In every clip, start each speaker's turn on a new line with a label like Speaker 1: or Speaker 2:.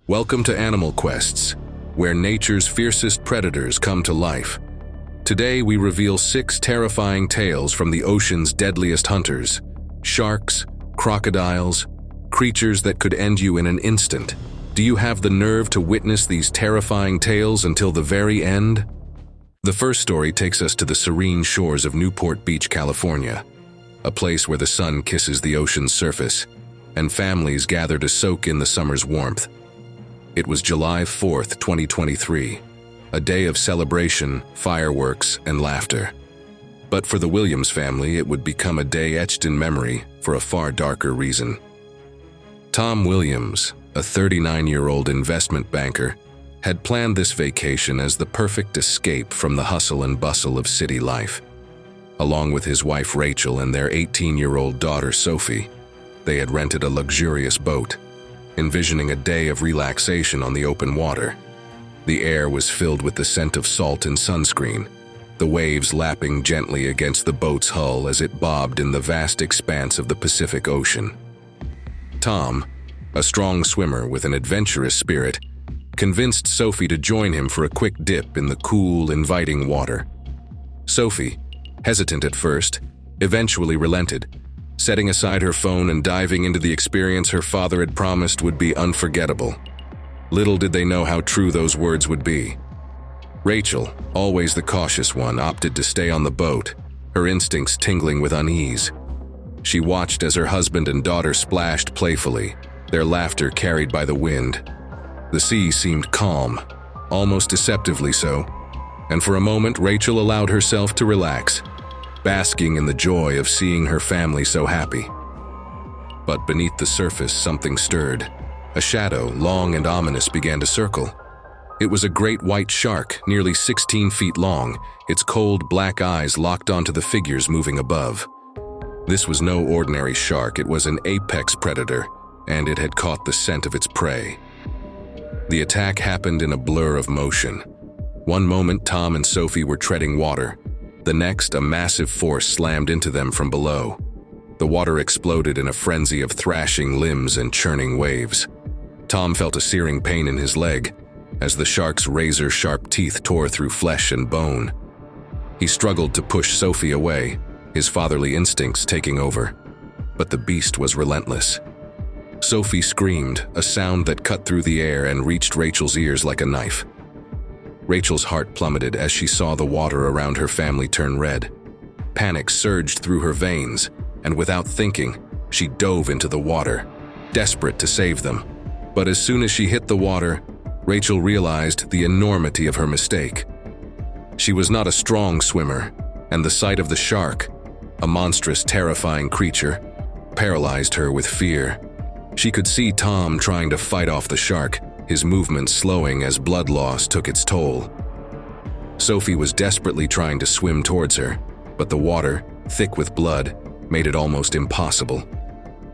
Speaker 1: Welcome to Animal Quests, where nature's fiercest predators come to life. Today we reveal 6 terrifying tales from the ocean's deadliest hunters: sharks, crocodiles, creatures that could end you in an instant. Do you have the nerve to witness these terrifying tales until the very end? The first story takes us to the serene shores of Newport Beach, California, a place where the sun kisses the ocean's surface, and families gather to soak in the summer's warmth. It was July 4th, 2023, a day of celebration, fireworks, and laughter. But for the Williams family, it would become a day etched in memory for a far darker reason. Tom Williams, a 39-year-old investment banker, had planned this vacation as the perfect escape from the hustle and bustle of city life. Along with his wife Rachel and their 18-year-old daughter Sophie, they had rented a luxurious boat, envisioning a day of relaxation on the open water. The air was filled with the scent of salt and sunscreen, the waves lapping gently against the boat's hull as it bobbed in the vast expanse of the Pacific Ocean. Tom, a strong swimmer with an adventurous spirit, convinced Sophie to join him for a quick dip in the cool, inviting water. Sophie, hesitant at first, eventually relented, setting aside her phone and diving into the experience her father had promised would be unforgettable. Little did they know how true those words would be. Rachel, always the cautious one, opted to stay on the boat, her instincts tingling with unease. She watched as her husband and daughter splashed playfully, their laughter carried by the wind. The sea seemed calm, almost deceptively so, and for a moment Rachel allowed herself to relax, basking in the joy of seeing her family so happy. But beneath the surface, something stirred. A shadow, long and ominous, began to circle. It was a great white shark, nearly 16 feet long, its cold black eyes locked onto the figures moving above. This was no ordinary shark, it was an apex predator, and it had caught the scent of its prey. The attack happened in a blur of motion. One moment Tom and Sophie were treading water. The next, a massive force slammed into them from below. The water exploded in a frenzy of thrashing limbs and churning waves. Tom felt a searing pain in his leg as the shark's razor-sharp teeth tore through flesh and bone. He struggled to push Sophie away, his fatherly instincts taking over. But the beast was relentless. Sophie screamed, a sound that cut through the air and reached Rachel's ears like a knife. Rachel's heart plummeted as she saw the water around her family turn red. Panic surged through her veins, and without thinking, she dove into the water, desperate to save them. But as soon as she hit the water, Rachel realized the enormity of her mistake. She was not a strong swimmer, and the sight of the shark, a monstrous, terrifying creature, paralyzed her with fear. She could see Tom trying to fight off the shark, his movements slowing as blood loss took its toll. Sophie was desperately trying to swim towards her, but the water, thick with blood, made it almost impossible.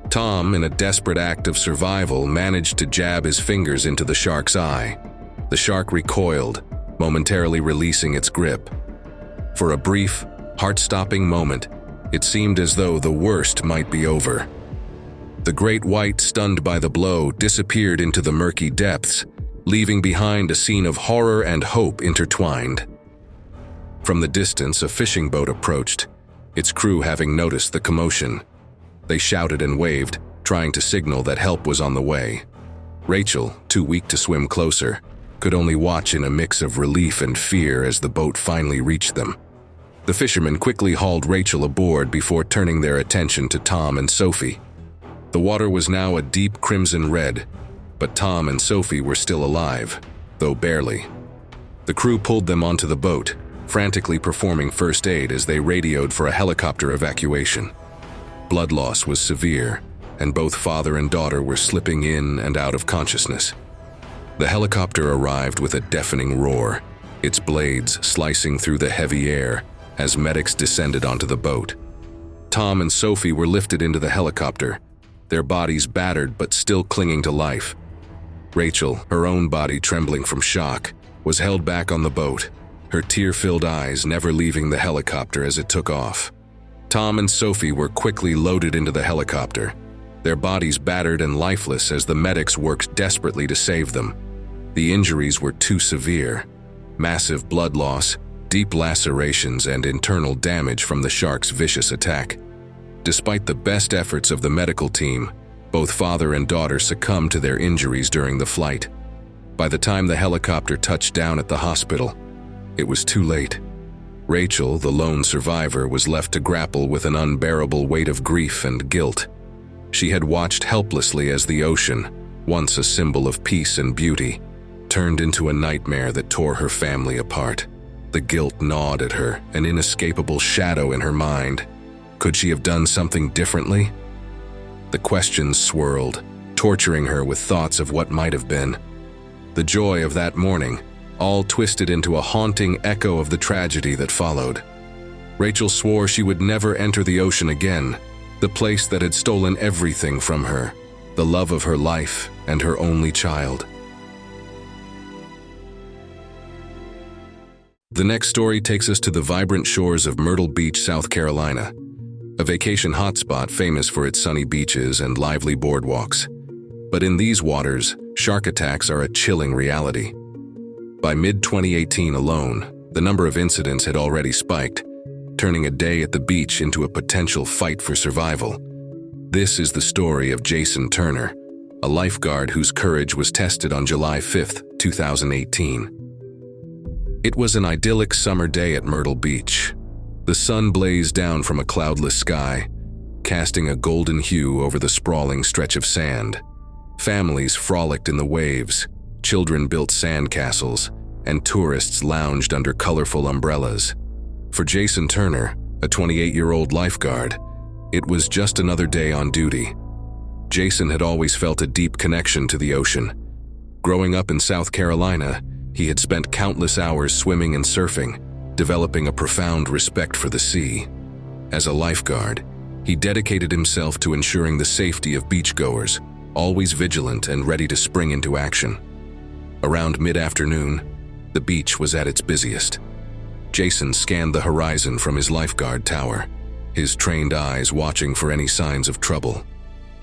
Speaker 1: Tom, in a desperate act of survival, managed to jab his fingers into the shark's eye. The shark recoiled, momentarily releasing its grip. For a brief, heart-stopping moment, it seemed as though the worst might be over. The great white, stunned by the blow, disappeared into the murky depths, leaving behind a scene of horror and hope intertwined. From the distance, a fishing boat approached, its crew having noticed the commotion. They shouted and waved, trying to signal that help was on the way. Rachel, too weak to swim closer, could only watch in a mix of relief and fear as the boat finally reached them. The fishermen quickly hauled Rachel aboard before turning their attention to Tom and Sophie. The water was now a deep crimson red, but Tom and Sophie were still alive, though barely. The crew pulled them onto the boat, frantically performing first aid as they radioed for a helicopter evacuation. Blood loss was severe, and both father and daughter were slipping in and out of consciousness. The helicopter arrived with a deafening roar, its blades slicing through the heavy air as medics descended onto the boat. Tom and Sophie were lifted into the helicopter, their bodies battered but still clinging to life. Rachel, her own body trembling from shock, was held back on the boat, her tear-filled eyes never leaving the helicopter as it took off. Tom and Sophie were quickly loaded into the helicopter, their bodies battered and lifeless as the medics worked desperately to save them. The injuries were too severe: massive blood loss, deep lacerations, and internal damage from the shark's vicious attack. Despite the best efforts of the medical team, both father and daughter succumbed to their injuries during the flight. By the time the helicopter touched down at the hospital, it was too late. Rachel, the lone survivor, was left to grapple with an unbearable weight of grief and guilt. She had watched helplessly as the ocean, once a symbol of peace and beauty, turned into a nightmare that tore her family apart. The guilt gnawed at her, an inescapable shadow in her mind. Could she have done something differently? The questions swirled, torturing her with thoughts of what might have been. The joy of that morning, all twisted into a haunting echo of the tragedy that followed. Rachel swore she would never enter the ocean again, the place that had stolen everything from her, the love of her life and her only child. The next story takes us to the vibrant shores of Myrtle Beach, South Carolina, a vacation hotspot famous for its sunny beaches and lively boardwalks. But in these waters, shark attacks are a chilling reality. By mid-2018 alone, the number of incidents had already spiked, turning a day at the beach into a potential fight for survival. This is the story of Jason Turner, a lifeguard whose courage was tested on July 5, 2018. It was an idyllic summer day at Myrtle Beach. The sun blazed down from a cloudless sky, casting a golden hue over the sprawling stretch of sand. Families frolicked in the waves, children built sandcastles, and tourists lounged under colorful umbrellas. For Jason Turner, a 28-year-old lifeguard, it was just another day on duty. Jason had always felt a deep connection to the ocean. Growing up in South Carolina, he had spent countless hours swimming and surfing, developing a profound respect for the sea. As a lifeguard, he dedicated himself to ensuring the safety of beachgoers, always vigilant and ready to spring into action. Around mid-afternoon, the beach was at its busiest. Jason scanned the horizon from his lifeguard tower, his trained eyes watching for any signs of trouble.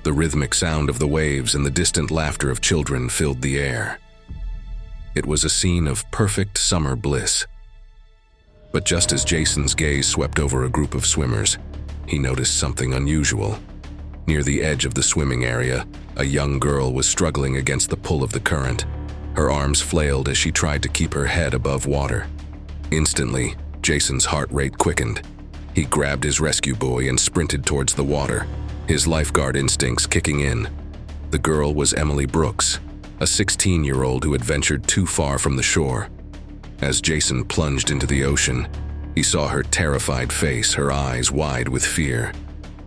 Speaker 1: The rhythmic sound of the waves and the distant laughter of children filled the air. It was a scene of perfect summer bliss. But just as Jason's gaze swept over a group of swimmers, he noticed something unusual. Near the edge of the swimming area, a young girl was struggling against the pull of the current. Her arms flailed as she tried to keep her head above water. Instantly, Jason's heart rate quickened. He grabbed his rescue buoy and sprinted towards the water, his lifeguard instincts kicking in. The girl was Emily Brooks, a 16-year-old who had ventured too far from the shore. As Jason plunged into the ocean, he saw her terrified face, her eyes wide with fear.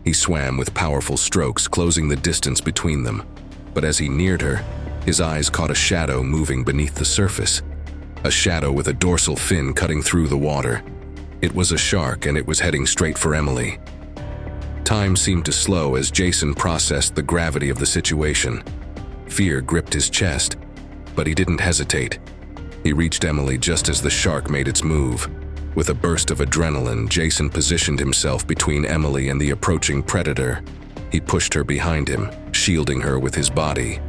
Speaker 1: He swam with powerful strokes, closing the distance between them. But as he neared her, his eyes caught a shadow moving beneath the surface. A shadow with a dorsal fin cutting through the water. It was a shark, and it was heading straight for Emily. Time seemed to slow as Jason processed the gravity of the situation. Fear gripped his chest, but he didn't hesitate. He reached Emily just as the shark made its move. With a burst of adrenaline, Jason positioned himself between Emily and the approaching predator. He pushed her behind him, shielding her with his body.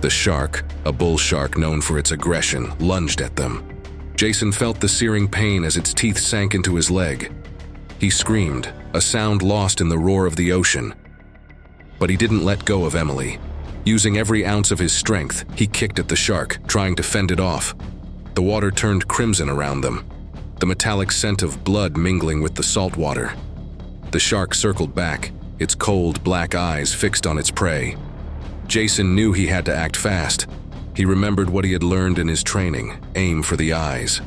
Speaker 1: The shark, a bull shark known for its aggression, lunged at them. Jason felt the searing pain as its teeth sank into his leg. He screamed, a sound lost in the roar of the ocean. But he didn't let go of Emily. Using every ounce of his strength, he kicked at the shark, trying to fend it off. The water turned crimson around them, the metallic scent of blood mingling with the salt water. The shark circled back, its cold black eyes fixed on its prey. Jason knew he had to act fast. He remembered what he had learned in his training: aim for the eyes.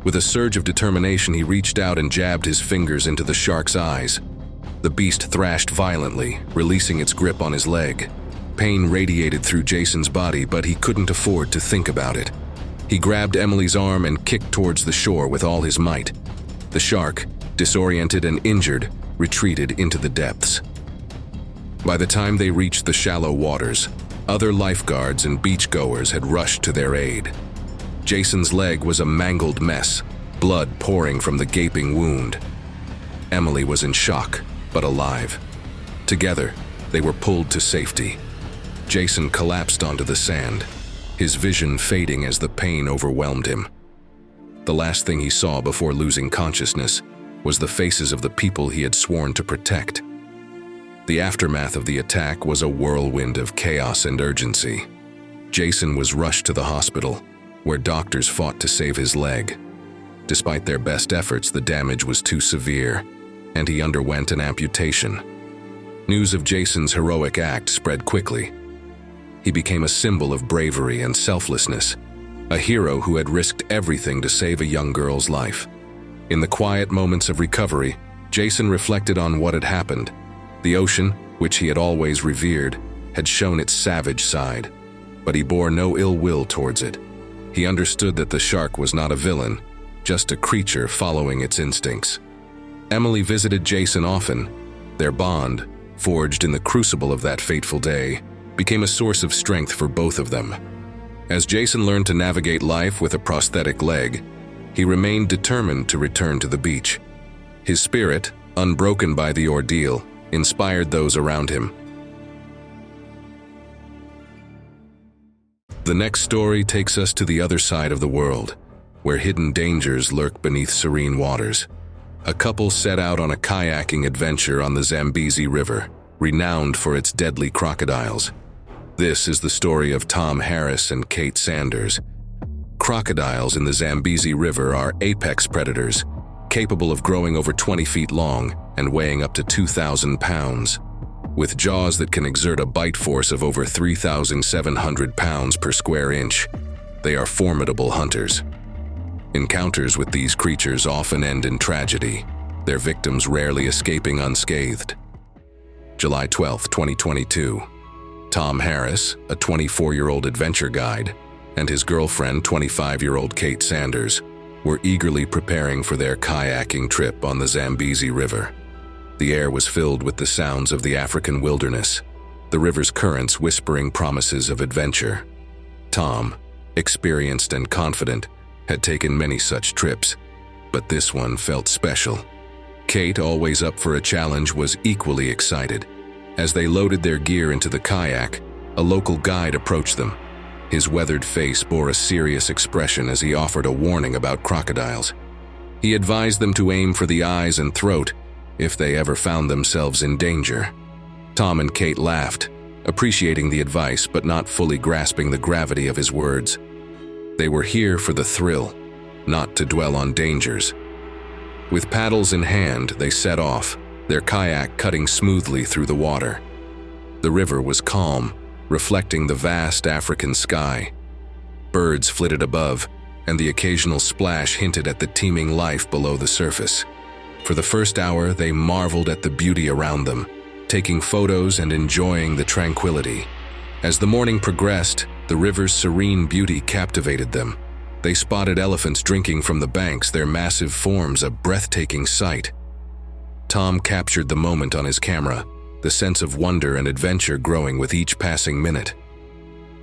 Speaker 1: With a surge of determination, he reached out and jabbed his fingers into the shark's eyes. The beast thrashed violently, releasing its grip on his leg. Pain radiated through Jason's body, but he couldn't afford to think about it. He grabbed Emily's arm and kicked towards the shore with all his might. The shark, disoriented and injured, retreated into the depths. By the time they reached the shallow waters, other lifeguards and beachgoers had rushed to their aid. Jason's leg was a mangled mess, blood pouring from the gaping wound. Emily was in shock, but alive. Together, They were pulled to safety. Jason collapsed onto the sand, his vision fading as the pain overwhelmed him. The last thing he saw before losing consciousness was the faces of the people he had sworn to protect. The aftermath of the attack was a whirlwind of chaos and urgency. Jason was rushed to the hospital, where doctors fought to save his leg. Despite their best efforts, the damage was too severe, and he underwent an amputation. News of Jason's heroic act spread quickly. He became a symbol of bravery and selflessness, a hero who had risked everything to save a young girl's life. In the quiet moments of recovery, Jason reflected on what had happened. The ocean, which he had always revered, had shown its savage side, but he bore no ill will towards it. He understood that the shark was not a villain, just a creature following its instincts. Emily visited Jason often. Their bond, forged in the crucible of that fateful day, became a source of strength for both of them. As Jason learned to navigate life with a prosthetic leg, he remained determined to return to the beach. His spirit, unbroken by the ordeal, inspired those around him. The next story takes us to the other side of the world, where hidden dangers lurk beneath serene waters. A couple set out on a kayaking adventure on the Zambezi River, renowned for its deadly crocodiles. This is the story of Tom Harris and Kate Sanders. Crocodiles in the Zambezi River are apex predators, capable of growing over 20 feet long and weighing up to 2,000 pounds. With jaws that can exert a bite force of over 3,700 pounds per square inch, they are formidable hunters. Encounters with these creatures often end in tragedy, their victims rarely escaping unscathed. July 12, 2022. Tom Harris, a 24-year-old adventure guide, and his girlfriend, 25-year-old Kate Sanders, were eagerly preparing for their kayaking trip on the Zambezi River. The air was filled with the sounds of the African wilderness, the river's currents whispering promises of adventure. Tom, experienced and confident, had taken many such trips, but this one felt special. Kate, always up for a challenge, was equally excited. As they loaded their gear into the kayak, a local guide approached them. His weathered face bore a serious expression as he offered a warning about crocodiles. He advised them to aim for the eyes and throat if they ever found themselves in danger. Tom and Kate laughed, appreciating the advice but not fully grasping the gravity of his words. They were here for the thrill, not to dwell on dangers. With paddles in hand, they set off, their kayak cutting smoothly through the water. The river was calm, reflecting the vast African sky. Birds flitted above, and the occasional splash hinted at the teeming life below the surface. For the first hour, they marveled at the beauty around them, taking photos and enjoying the tranquility. As the morning progressed, the river's serene beauty captivated them. They spotted elephants drinking from the banks, their massive forms a breathtaking sight. Tom captured the moment on his camera, the sense of wonder and adventure growing with each passing minute.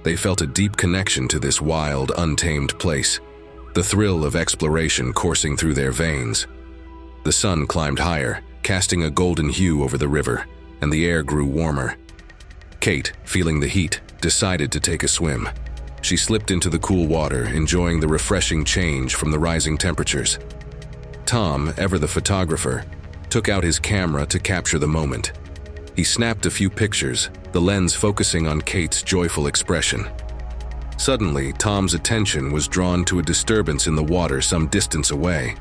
Speaker 1: They felt a deep connection to this wild, untamed place, the thrill of exploration coursing through their veins. The sun climbed higher, casting a golden hue over the river, and the air grew warmer. Kate, feeling the heat, decided to take a swim. She slipped into the cool water, enjoying the refreshing change from the rising temperatures. Tom, ever the photographer, took out his camera to capture the moment. He snapped a few pictures, the lens focusing on Kate's joyful expression. Suddenly, Tom's attention was drawn to a disturbance in the water some distance away.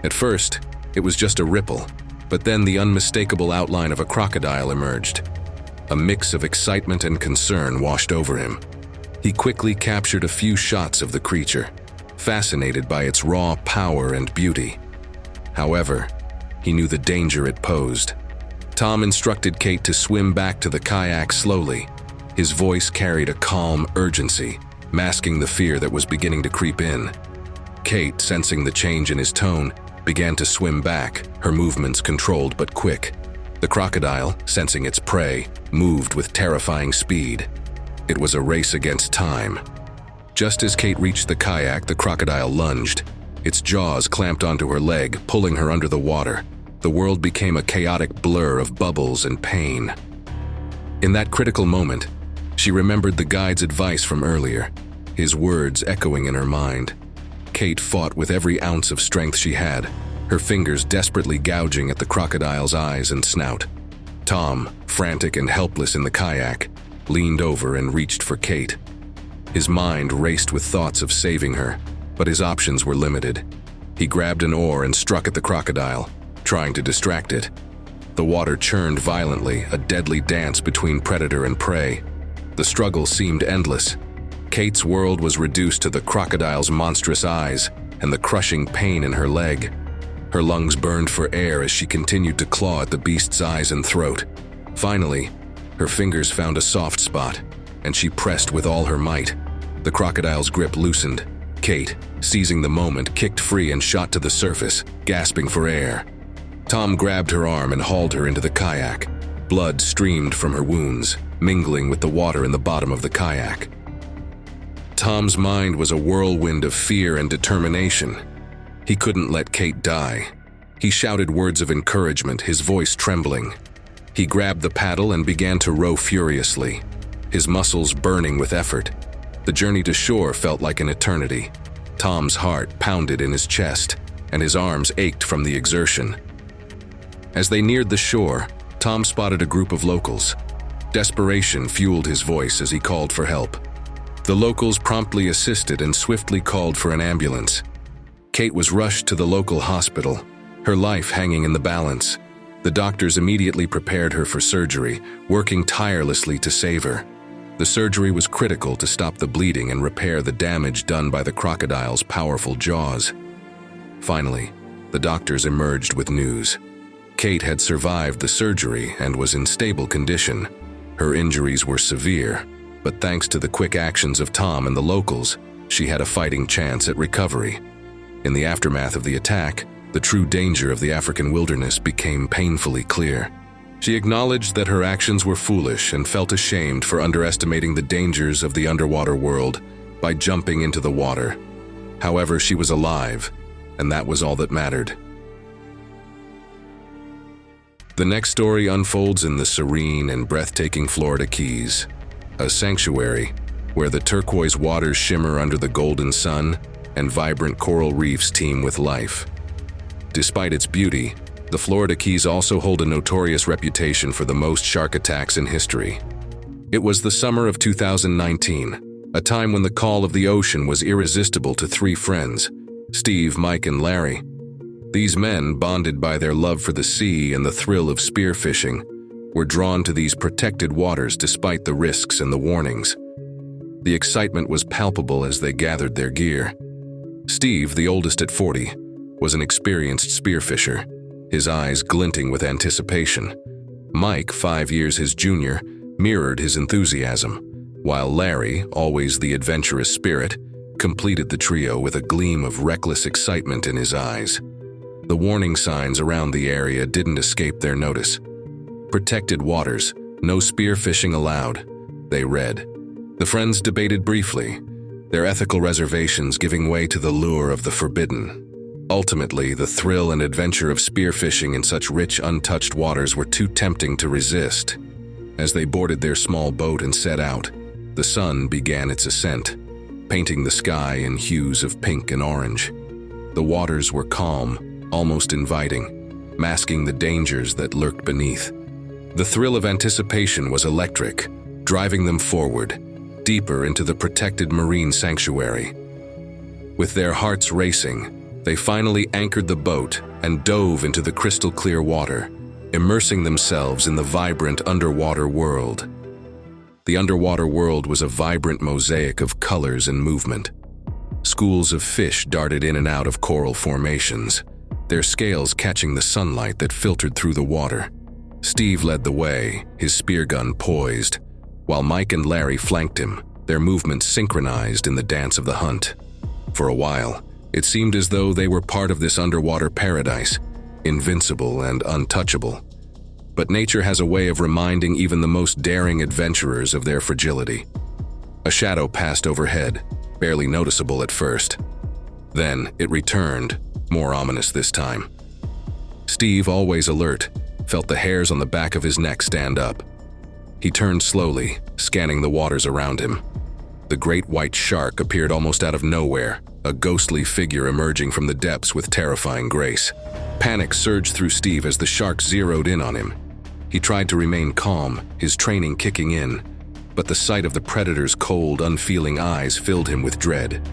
Speaker 1: At first, it was just a ripple, but then the unmistakable outline of a crocodile emerged. A mix of excitement and concern washed over him. He quickly captured a few shots of the creature, fascinated by its raw power and beauty. However, he knew the danger it posed. Tom instructed Kate to swim back to the kayak slowly. His voice carried a calm urgency, masking the fear that was beginning to creep in. Kate, sensing the change in his tone, began to swim back, her movements controlled but quick. The crocodile, sensing its prey, moved with terrifying speed. It was a race against time. Just as Kate reached the kayak, the crocodile lunged. Its jaws clamped onto her leg, pulling her under the water. The world became a chaotic blur of bubbles and pain. In that critical moment, she remembered the guide's advice from earlier, his words echoing in her mind. Kate fought with every ounce of strength she had, her fingers desperately gouging at the crocodile's eyes and snout. Tom, frantic and helpless in the kayak, leaned over and reached for Kate. His mind raced with thoughts of saving her, but his options were limited. He grabbed an oar and struck at the crocodile, trying to distract it. The water churned violently, a deadly dance between predator and prey. The struggle seemed endless. Kate's world was reduced to the crocodile's monstrous eyes and the crushing pain in her leg. Her lungs burned for air as she continued to claw at the beast's eyes and throat. Finally, her fingers found a soft spot, and she pressed with all her might. The crocodile's grip loosened. Kate, seizing the moment, kicked free and shot to the surface, gasping for air. Tom grabbed her arm and hauled her into the kayak. Blood streamed from her wounds, mingling with the water in the bottom of the kayak. Tom's mind was a whirlwind of fear and determination. He couldn't let Kate die. He shouted words of encouragement, his voice trembling. He grabbed the paddle and began to row furiously, his muscles burning with effort. The journey to shore felt like an eternity. Tom's heart pounded in his chest, and his arms ached from the exertion. As they neared the shore, Tom spotted a group of locals. Desperation fueled his voice as he called for help. The locals promptly assisted and swiftly called for an ambulance. Kate was rushed to the local hospital, her life hanging in the balance. The doctors immediately prepared her for surgery, working tirelessly to save her. The surgery was critical to stop the bleeding and repair the damage done by the crocodile's powerful jaws. Finally, the doctors emerged with news. Kate had survived the surgery and was in stable condition. Her injuries were severe, but thanks to the quick actions of Tom and the locals, she had a fighting chance at recovery. In the aftermath of the attack, the true danger of the African wilderness became painfully clear. She acknowledged that her actions were foolish and felt ashamed for underestimating the dangers of the underwater world by jumping into the water. However, she was alive, and that was all that mattered. The next story unfolds in the serene and breathtaking Florida Keys, a sanctuary where the turquoise waters shimmer under the golden sun and vibrant coral reefs teem with life. Despite its beauty, the Florida Keys also hold a notorious reputation for the most shark attacks in history. It was the summer of 2019, a time when the call of the ocean was irresistible to three friends, Steve, Mike, and Larry. These men, bonded by their love for the sea and the thrill of spearfishing, were drawn to these protected waters despite the risks and the warnings. The excitement was palpable as they gathered their gear. Steve, the oldest at 40, was an experienced spearfisher, his eyes glinting with anticipation. Mike, 5 years his junior, mirrored his enthusiasm, while Larry, always the adventurous spirit, completed the trio with a gleam of reckless excitement in his eyes. The warning signs around the area didn't escape their notice. Protected waters, no spearfishing allowed, they read. The friends debated briefly, their ethical reservations giving way to the lure of the forbidden. Ultimately, the thrill and adventure of spearfishing in such rich, untouched waters were too tempting to resist. As they boarded their small boat and set out, the sun began its ascent, painting the sky in hues of pink and orange. The waters were calm, almost inviting, masking the dangers that lurked beneath. The thrill of anticipation was electric, driving them forward, deeper into the protected marine sanctuary. With their hearts racing, they finally anchored the boat and dove into the crystal-clear water, immersing themselves in the vibrant underwater world. The underwater world was a vibrant mosaic of colors and movement. Schools of fish darted in and out of coral formations, their scales catching the sunlight that filtered through the water. Steve led the way, his spear gun poised, while Mike and Larry flanked him, their movements synchronized in the dance of the hunt. For a while, it seemed as though they were part of this underwater paradise, invincible and untouchable. But nature has a way of reminding even the most daring adventurers of their fragility. A shadow passed overhead, barely noticeable at first. Then it returned, more ominous this time. Steve, always alert, felt the hairs on the back of his neck stand up. He turned slowly, scanning the waters around him. The great white shark appeared almost out of nowhere, a ghostly figure emerging from the depths with terrifying grace. Panic surged through Steve as the shark zeroed in on him. He tried to remain calm, his training kicking in, but the sight of the predator's cold, unfeeling eyes filled him with dread.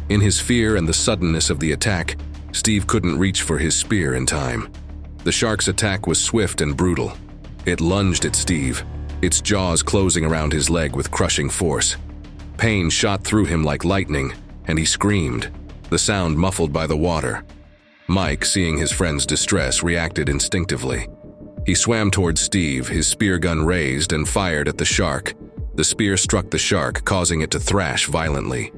Speaker 1: In his fear and the suddenness of the attack, Steve couldn't reach for his spear in time. The shark's attack was swift and brutal. It lunged at Steve, its jaws closing around his leg with crushing force. Pain shot through him like lightning, and he screamed, the sound muffled by the water. Mike, seeing his friend's distress, reacted instinctively. He swam towards Steve, his spear gun raised, and fired at the shark. The spear struck the shark, causing it to thrash violently.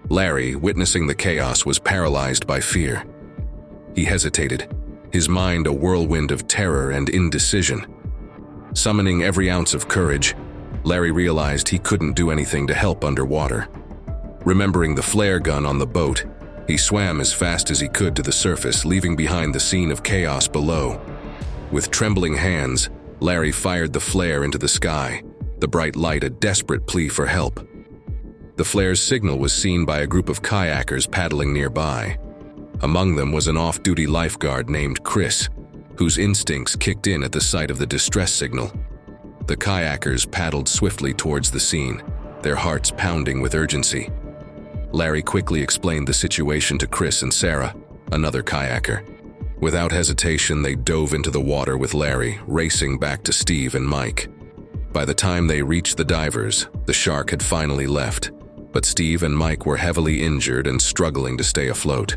Speaker 1: Larry, witnessing the chaos, was paralyzed by fear. He hesitated, his mind a whirlwind of terror and indecision. Summoning every ounce of courage, Larry realized he couldn't do anything to help underwater. Remembering the flare gun on the boat, he swam as fast as he could to the surface, leaving behind the scene of chaos below. With trembling hands, Larry fired the flare into the sky, the bright light a desperate plea for help. The flare's signal was seen by a group of kayakers paddling nearby. Among them was an off-duty lifeguard named Chris, whose instincts kicked in at the sight of the distress signal. The kayakers paddled swiftly towards the scene, their hearts pounding with urgency. Larry quickly explained the situation to Chris and Sarah, another kayaker. Without hesitation, they dove into the water with Larry, racing back to Steve and Mike. By the time they reached the divers, the shark had finally left, but Steve and Mike were heavily injured and struggling to stay afloat.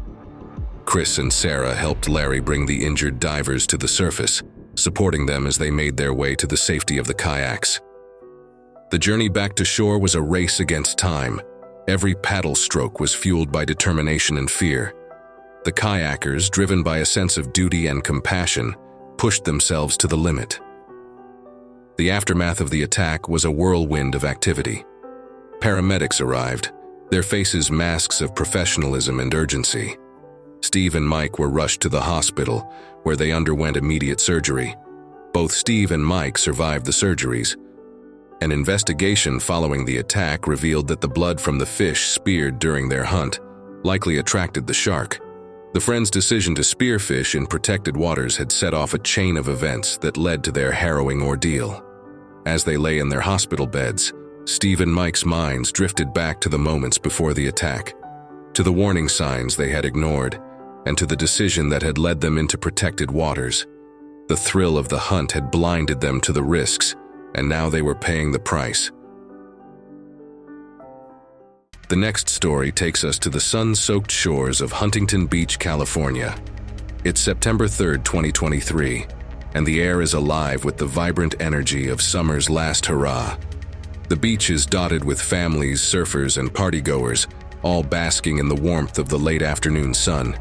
Speaker 1: Chris and Sarah helped Larry bring the injured divers to the surface, supporting them as they made their way to the safety of the kayaks. The journey back to shore was a race against time. Every paddle stroke was fueled by determination and fear. The kayakers, driven by a sense of duty and compassion, pushed themselves to the limit. The aftermath of the attack was a whirlwind of activity. Paramedics arrived, their faces masks of professionalism and urgency. Steve and Mike were rushed to the hospital, where they underwent immediate surgery. Both Steve and Mike survived the surgeries. An investigation following the attack revealed that the blood from the fish speared during their hunt likely attracted the shark. The friends' decision to spear fish in protected waters had set off a chain of events that led to their harrowing ordeal. As they lay in their hospital beds, Steve and Mike's minds drifted back to the moments before the attack, to the warning signs they had ignored, and to the decision that had led them into protected waters. The thrill of the hunt had blinded them to the risks, and now they were paying the price. The next story takes us to the sun-soaked shores of Huntington Beach, California. It's September 3rd, 2023, and the air is alive with the vibrant energy of summer's last hurrah. The beach is dotted with families, surfers, and partygoers, all basking in the warmth of the late afternoon sun.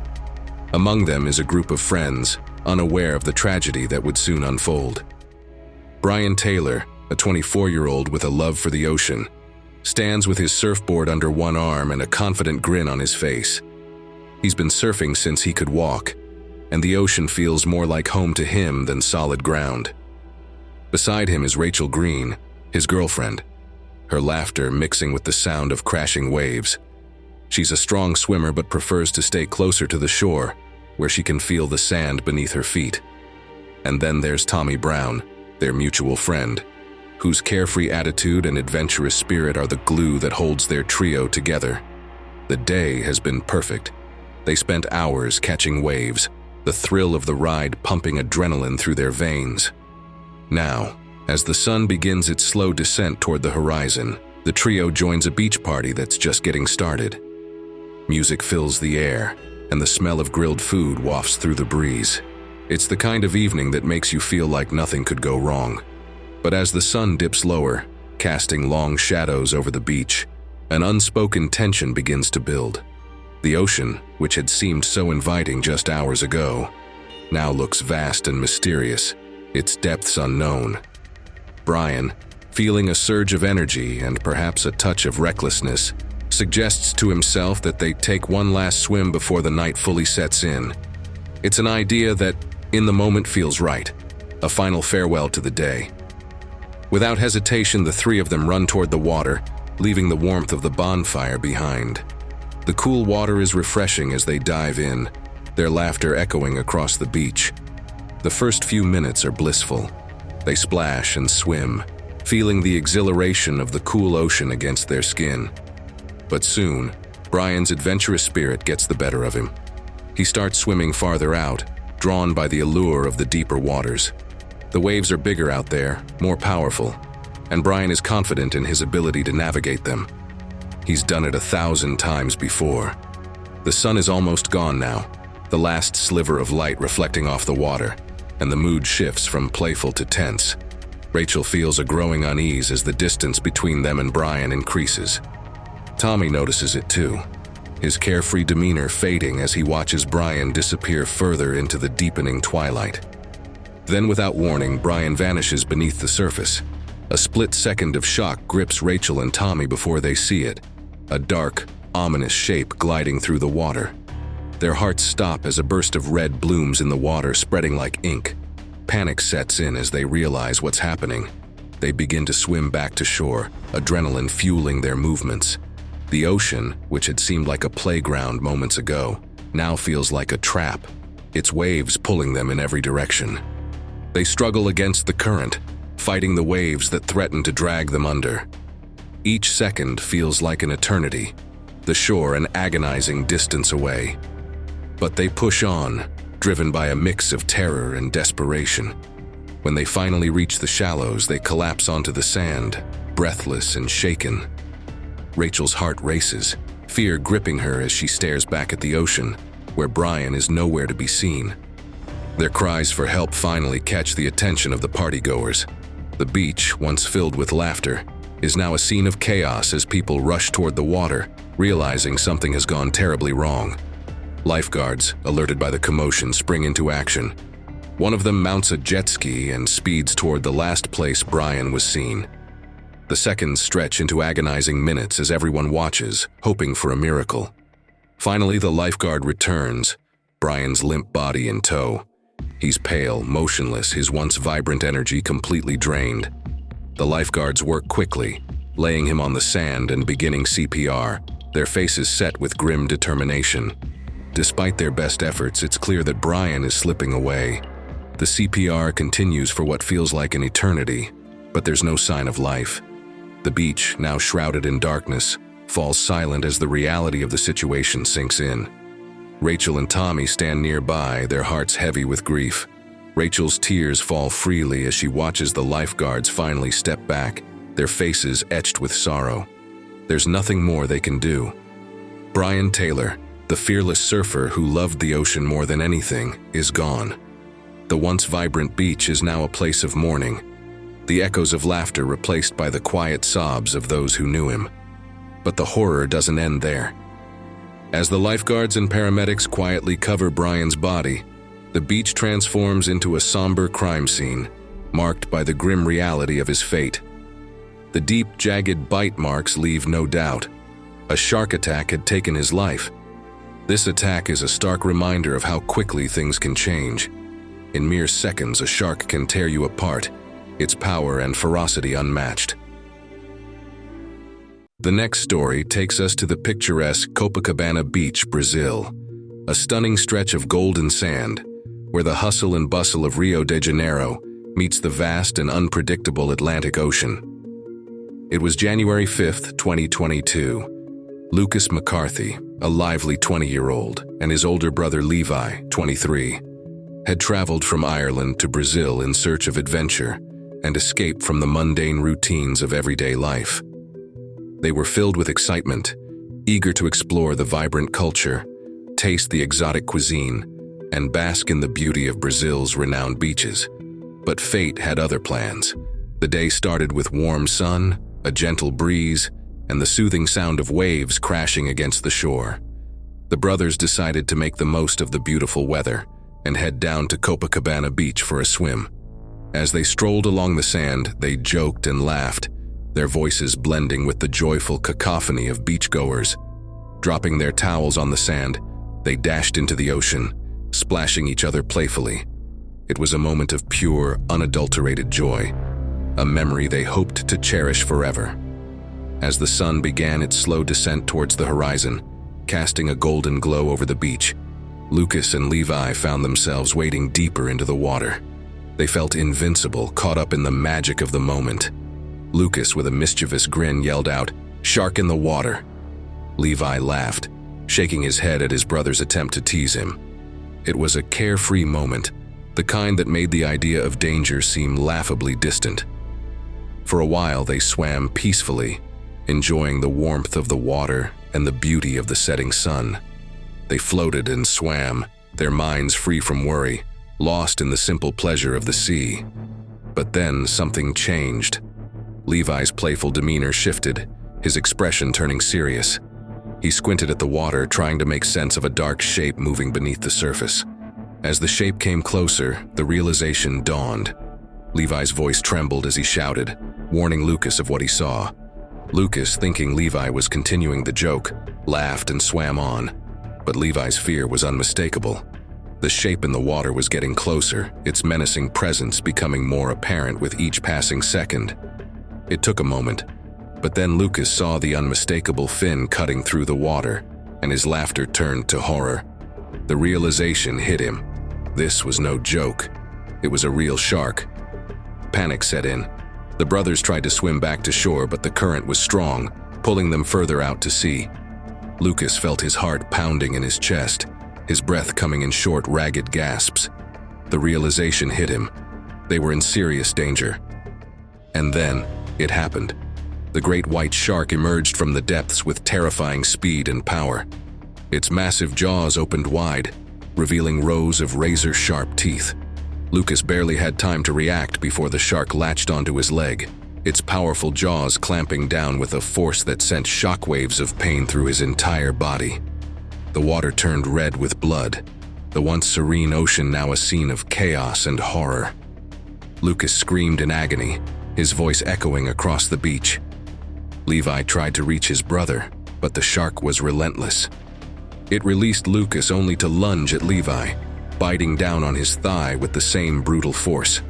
Speaker 1: Among them is a group of friends, unaware of the tragedy that would soon unfold. Brian Taylor, a 24-year-old with a love for the ocean, stands with his surfboard under one arm and a confident grin on his face. He's been surfing since he could walk, and the ocean feels more like home to him than solid ground. Beside him is Rachel Green, his girlfriend, her laughter mixing with the sound of crashing waves. She's a strong swimmer but prefers to stay closer to the shore, where she can feel the sand beneath her feet. And then there's Tommy Brown, their mutual friend, whose carefree attitude and adventurous spirit are the glue that holds their trio together. The day has been perfect. They spent hours catching waves, the thrill of the ride pumping adrenaline through their veins. Now, as the sun begins its slow descent toward the horizon, the trio joins a beach party that's just getting started. Music fills the air, and the smell of grilled food wafts through the breeze. It's the kind of evening that makes you feel like nothing could go wrong. But as the sun dips lower, casting long shadows over the beach, an unspoken tension begins to build. The ocean, which had seemed so inviting just hours ago, now looks vast and mysterious, its depths unknown. Brian, feeling a surge of energy and perhaps a touch of recklessness, suggests to himself that they take one last swim before the night fully sets in. It's an idea that, in the moment, feels right, a final farewell to the day. Without hesitation, the three of them run toward the water, leaving the warmth of the bonfire behind. The cool water is refreshing as they dive in, their laughter echoing across the beach. The first few minutes are blissful. They splash and swim, feeling the exhilaration of the cool ocean against their skin. But soon, Brian's adventurous spirit gets the better of him. He starts swimming farther out, drawn by the allure of the deeper waters. The waves are bigger out there, more powerful, and Brian is confident in his ability to navigate them. He's done it 1,000 times before. The sun is almost gone now, the last sliver of light reflecting off the water, and the mood shifts from playful to tense. Rachel feels a growing unease as the distance between them and Brian increases. Tommy notices it too, his carefree demeanor fading as he watches Brian disappear further into the deepening twilight. Then, without warning, Brian vanishes beneath the surface. A split second of shock grips Rachel and Tommy before they see it, a dark, ominous shape gliding through the water. Their hearts stop as a burst of red blooms in the water, spreading like ink. Panic sets in as they realize what's happening. They begin to swim back to shore, adrenaline fueling their movements. The ocean, which had seemed like a playground moments ago, now feels like a trap, its waves pulling them in every direction. They struggle against the current, fighting the waves that threaten to drag them under. Each second feels like an eternity, the shore an agonizing distance away. But they push on, driven by a mix of terror and desperation. When they finally reach the shallows, they collapse onto the sand, breathless and shaken. Rachel's heart races, fear gripping her as she stares back at the ocean, where Brian is nowhere to be seen. Their cries for help finally catch the attention of the partygoers. The beach, once filled with laughter, is now a scene of chaos as people rush toward the water, realizing something has gone terribly wrong. Lifeguards, alerted by the commotion, spring into action. One of them mounts a jet ski and speeds toward the last place Brian was seen. The seconds stretch into agonizing minutes as everyone watches, hoping for a miracle. Finally, the lifeguard returns, Brian's limp body in tow. He's pale, motionless, his once vibrant energy completely drained. The lifeguards work quickly, laying him on the sand and beginning CPR, their faces set with grim determination. Despite their best efforts, it's clear that Brian is slipping away. The CPR continues for what feels like an eternity, but there's no sign of life. The beach, now shrouded in darkness, falls silent as the reality of the situation sinks in. Rachel and Tommy stand nearby, their hearts heavy with grief. Rachel's tears fall freely as she watches the lifeguards finally step back, their faces etched with sorrow. There's nothing more they can do. Brian Taylor, the fearless surfer who loved the ocean more than anything, is gone. The once vibrant beach is now a place of mourning, the echoes of laughter replaced by the quiet sobs of those who knew him. But the horror doesn't end there. As the lifeguards and paramedics quietly cover Brian's body, the beach transforms into a somber crime scene, marked by the grim reality of his fate. The deep, jagged bite marks leave no doubt. A shark attack had taken his life. This attack is a stark reminder of how quickly things can change. In mere seconds, a shark can tear you apart, its power and ferocity unmatched. The next story takes us to the picturesque Copacabana Beach, Brazil, a stunning stretch of golden sand, where the hustle and bustle of Rio de Janeiro meets the vast and unpredictable Atlantic Ocean. It was January 5, 2022. Lucas McCarthy, a lively 20-year-old, and his older brother Levi, 23, had traveled from Ireland to Brazil in search of adventure and escape from the mundane routines of everyday life. They were filled with excitement, eager to explore the vibrant culture, taste the exotic cuisine, and bask in the beauty of Brazil's renowned beaches. But fate had other plans. The day started with warm sun, a gentle breeze, and the soothing sound of waves crashing against the shore. The brothers decided to make the most of the beautiful weather and head down to Copacabana Beach for a swim. As they strolled along the sand, they joked and laughed, their voices blending with the joyful cacophony of beachgoers. Dropping their towels on the sand, they dashed into the ocean, splashing each other playfully. It was a moment of pure, unadulterated joy, a memory they hoped to cherish forever. As the sun began its slow descent towards the horizon, casting a golden glow over the beach, Lucas and Levi found themselves wading deeper into the water. They felt invincible, caught up in the magic of the moment. Lucas, with a mischievous grin, yelled out, "Shark in the water!" Levi laughed, shaking his head at his brother's attempt to tease him. It was a carefree moment, the kind that made the idea of danger seem laughably distant. For a while they swam peacefully, enjoying the warmth of the water and the beauty of the setting sun. They floated and swam, their minds free from worry, lost in the simple pleasure of the sea. But then something changed. Levi's playful demeanor shifted, his expression turning serious. He squinted at the water, trying to make sense of a dark shape moving beneath the surface. As the shape came closer, the realization dawned. Levi's voice trembled as he shouted, warning Lucas of what he saw. Lucas, thinking Levi was continuing the joke, laughed and swam on. But Levi's fear was unmistakable. The shape in the water was getting closer, its menacing presence becoming more apparent with each passing second. It took a moment, but then Lucas saw the unmistakable fin cutting through the water, and his laughter turned to horror. The realization hit him. This was no joke. It was a real shark. Panic set in. The brothers tried to swim back to shore, but the current was strong, pulling them further out to sea. Lucas felt his heart pounding in his chest, his breath coming in short, ragged gasps. The realization hit him. They were in serious danger. And then, it happened. The great white shark emerged from the depths with terrifying speed and power. Its massive jaws opened wide, revealing rows of razor-sharp teeth. Lucas barely had time to react before the shark latched onto his leg, its powerful jaws clamping down with a force that sent shockwaves of pain through his entire body. The water turned red with blood, the once serene ocean now a scene of chaos and horror. Lucas screamed in agony, his voice echoing across the beach. Levi tried to reach his brother, but the shark was relentless. It released Lucas only to lunge at Levi, biting down on his thigh with the same brutal force.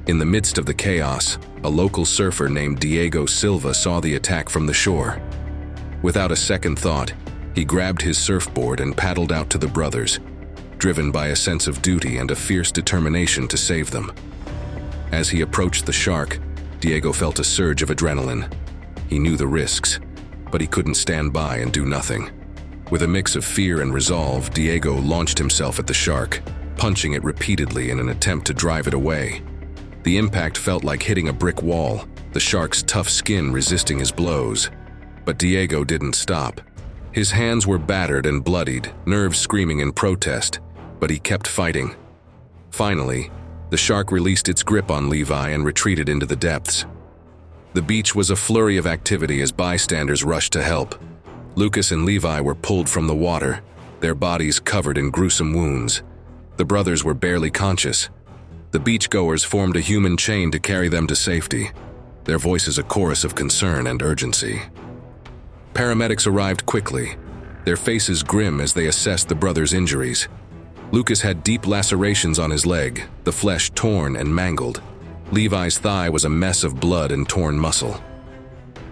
Speaker 1: In the midst of the chaos, a local surfer named Diego Silva saw the attack from the shore. Without a second thought, he grabbed his surfboard and paddled out to the brothers, driven by a sense of duty and a fierce determination to save them. As he approached the shark, Diego felt a surge of adrenaline. He knew the risks, but he couldn't stand by and do nothing. With a mix of fear and resolve, Diego launched himself at the shark, punching it repeatedly in an attempt to drive it away. The impact felt like hitting a brick wall, the shark's tough skin resisting his blows. But Diego didn't stop. His hands were battered and bloodied, nerves screaming in protest, but he kept fighting. Finally, the shark released its grip on Levi and retreated into the depths. The beach was a flurry of activity as bystanders rushed to help. Lucas and Levi were pulled from the water, their bodies covered in gruesome wounds. The brothers were barely conscious. The beachgoers formed a human chain to carry them to safety, their voices a chorus of concern and urgency. Paramedics arrived quickly, their faces grim as they assessed the brothers' injuries. Lucas had deep lacerations on his leg, the flesh torn and mangled. Levi's thigh was a mess of blood and torn muscle.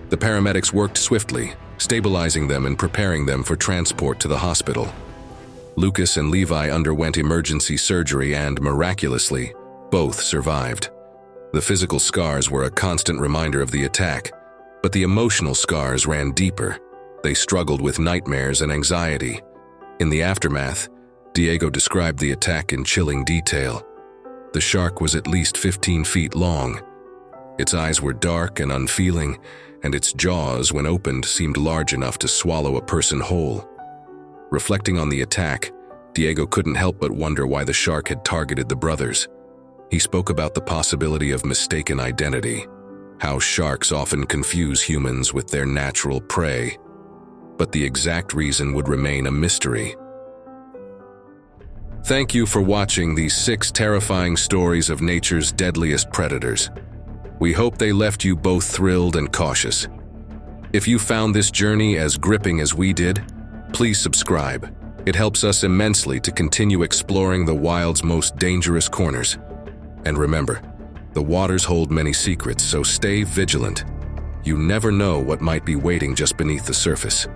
Speaker 1: The paramedics worked swiftly, stabilizing them and preparing them for transport to the hospital. Lucas and Levi underwent emergency surgery and, miraculously, both survived. The physical scars were a constant reminder of the attack, but the emotional scars ran deeper. They struggled with nightmares and anxiety. In the aftermath, Diego described the attack in chilling detail. The shark was at least 15 feet long. Its eyes were dark and unfeeling, and its jaws, when opened, seemed large enough to swallow a person whole. Reflecting on the attack, Diego couldn't help but wonder why the shark had targeted the brothers. He spoke about the possibility of mistaken identity, how sharks often confuse humans with their natural prey. But the exact reason would remain a mystery. Thank you for watching these 6 terrifying stories of nature's deadliest predators. We hope they left you both thrilled and cautious. If you found this journey as gripping as we did, please subscribe. It helps us immensely to continue exploring the wild's most dangerous corners. And remember, The waters hold many secrets, so stay vigilant. You never know what might be waiting just beneath the surface.